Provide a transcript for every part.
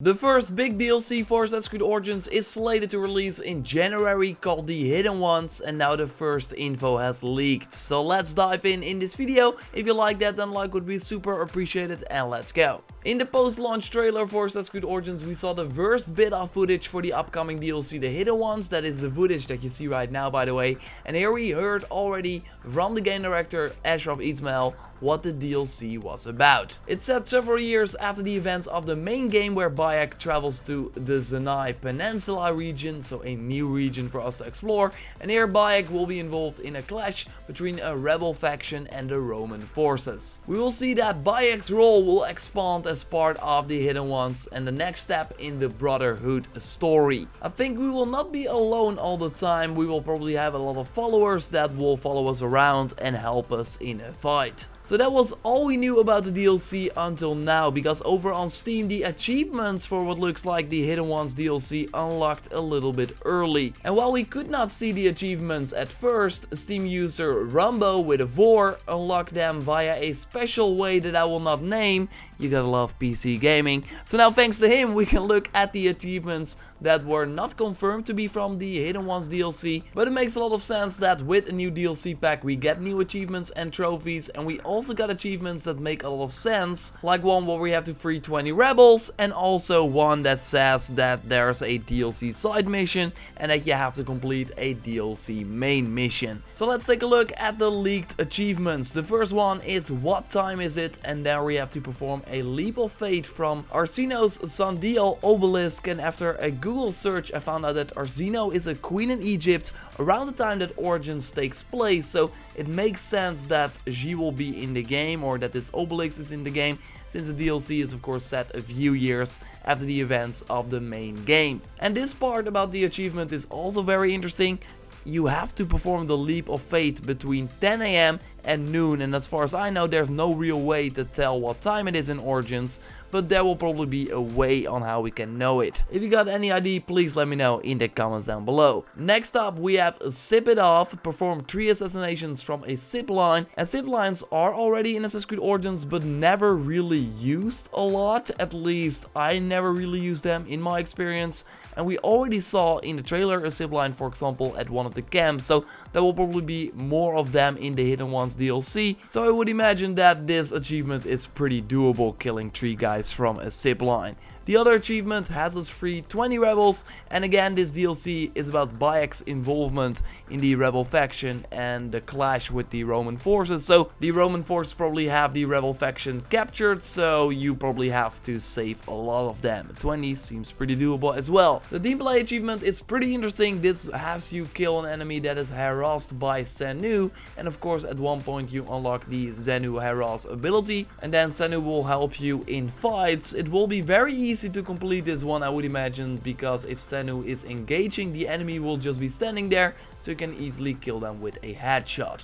The first big DLC for Assassin's Creed Origins is slated to release in January, called the Hidden Ones, and now the first info has leaked. So let's dive in this video. If you like that, then like would be super appreciated, and let's go. In the post-launch trailer for Assassin's Creed Origins, we saw the first bit of footage for the upcoming DLC, the Hidden Ones. That is the footage that you see right now, by the way. And here we heard already from the game director Ashraf Ismail what the DLC was about. It's set several years after the events of the main game, where Bayek travels to the Sinai Peninsula region, so a new region for us to explore, and here Bayek will be involved in a clash between a rebel faction and the Roman forces. We will see that Bayek's role will expand as part of the Hidden Ones and the next step in the Brotherhood story. I think we will not be alone all the time. We will probably have a lot of followers that will follow us around and help us in a fight. So that was all we knew about the DLC until now, because over on Steam the achievements for what looks like the Hidden Ones DLC unlocked a little bit early. And while we could not see the achievements at first, Steam user Rumbo with a 4 unlocked them via a special way that I will not name. You gotta love PC gaming. So now thanks to him we can look at the achievements that were not confirmed to be from the Hidden Ones DLC, but it makes a lot of sense that with a new DLC pack we get new achievements and trophies, and we also got achievements that make a lot of sense, like one where we have to free 20 rebels, and also one that says that there's a DLC side mission and that you have to complete a DLC main mission. So let's take a look at the leaked achievements. The first one is what time is it, and there we have to perform a leap of faith from Arsinoe's Sandial obelisk, and after a Google search I found out that Arsinoe is a queen in Egypt around the time that Origins takes place, so it makes sense that she will be in the game, or that this obelisk is in the game, since the DLC is of course set a few years after the events of the main game. And this part about the achievement is also very interesting. You have to perform the leap of faith between 10 AM and noon, and as far as I know there's no real way to tell what time it is in Origins, but there will probably be a way on how we can know it. If you got any idea, please let me know in the comments down below. Next up we have Zip It Off, perform 3 assassinations from a zip line, and zip lines are already in Assassin's Creed Origins but never really used a lot, at least I never really used them in my experience, and we already saw in the trailer a zip line, for example, at one of the camps, so there will probably be more of them in the Hidden Ones DLC, so I would imagine that this achievement is pretty doable, killing 3 guys from a zip line. The other achievement has us free 20 rebels, and again this DLC is about Bayek's involvement in the rebel faction and the clash with the Roman forces. So the Roman forces probably have the rebel faction captured, so you probably have to save a lot of them. 20 seems pretty doable as well. The team play achievement is pretty interesting. This has you kill an enemy that is harassed by Senu, and of course at one point you unlock the Senu harass ability, and then Senu will help you in fights. It will be very easy to complete this one, I would imagine, because if Senu is engaging, the enemy will just be standing there, so you can easily kill them with a headshot.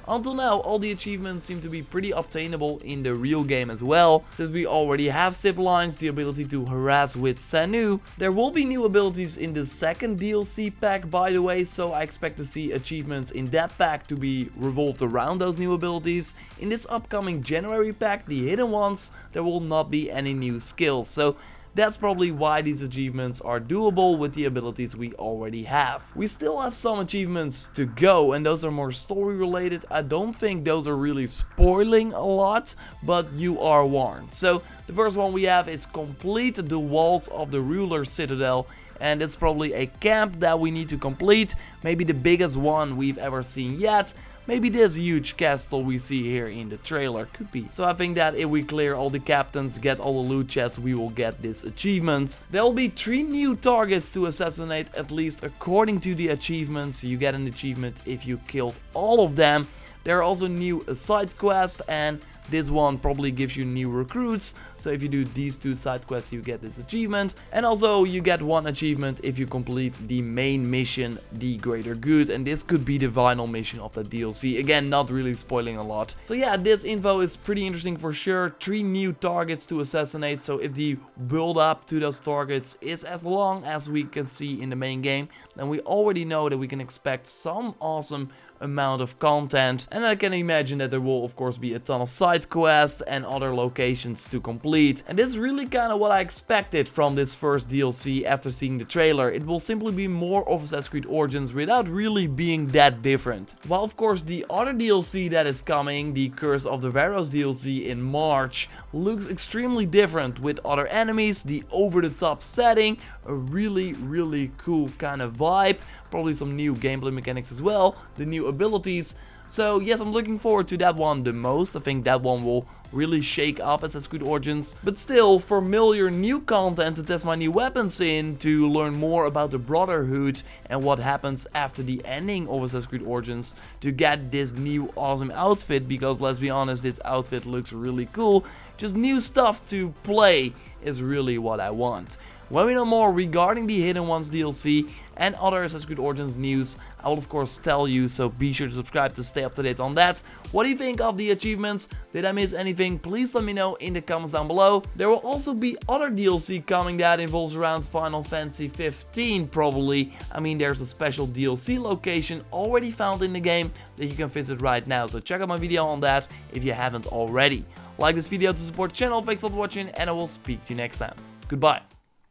Until now, all the achievements seem to be pretty obtainable in the real game as well, since we already have zip lines, the ability to harass with Senu. There will be new abilities in the second DLC pack, by the way, so I expect to see achievements in that pack to be revolved around those new abilities. In this upcoming January pack, the Hidden Ones, there will not be any new skills, so that's probably why these achievements are doable with the abilities we already have. We still have some achievements to go, and those are more story related. I don't think those are really spoiling a lot, but you are warned. So the first one we have is complete the walls of the ruler citadel, and it's probably a camp that we need to complete, maybe the biggest one we've ever seen yet. Maybe this huge castle we see here in the trailer, could be. So I think that if we clear all the captains, get all the loot chests, we will get this achievement. There will be 3 new targets to assassinate, at least according to the achievements. You get an achievement if you killed all of them. There are also new side quests, and this one probably gives you new recruits, so if you do these 2 side quests you get this achievement, and also you get 1 achievement if you complete the main mission, the Greater Good, and this could be the final mission of the DLC. Again, not really spoiling a lot. So yeah, this info is pretty interesting for sure. 3 new targets to assassinate, so if the build up to those targets is as long as we can see in the main game, then we already know that we can expect some awesome amount of content. And I can imagine that there will of course be a ton of side quests and other locations to complete. And this is really kind of what I expected from this first DLC after seeing the trailer. It will simply be more of Assassin's Creed Origins without really being that different. While of course the other DLC that is coming, the Curse of the Pharaohs DLC in March, looks extremely different with other enemies, the over-the-top setting, a really cool kind of vibe, probably some new gameplay mechanics as well, the new abilities. So yes, I'm looking forward to that one the most. I think that one will really shake up Assassin's Creed Origins. But still, familiar new content to test my new weapons in, to learn more about the Brotherhood and what happens after the ending of Assassin's Creed Origins, to get this new awesome outfit, because let's be honest, this outfit looks really cool. Just new stuff to play is really what I want. When we know more regarding the Hidden Ones DLC and other Assassin's Creed Origins news, I will of course tell you, so be sure to subscribe to stay up to date on that. What do you think of the achievements? Did I miss anything? Please let me know in the comments down below. There will also be other DLC coming that involves around Final Fantasy 15 probably. I mean, there's a special DLC location already found in the game that you can visit right now, so check out my video on that if you haven't already. Like this video to support the channel, thanks for watching, and I will speak to you next time. Goodbye.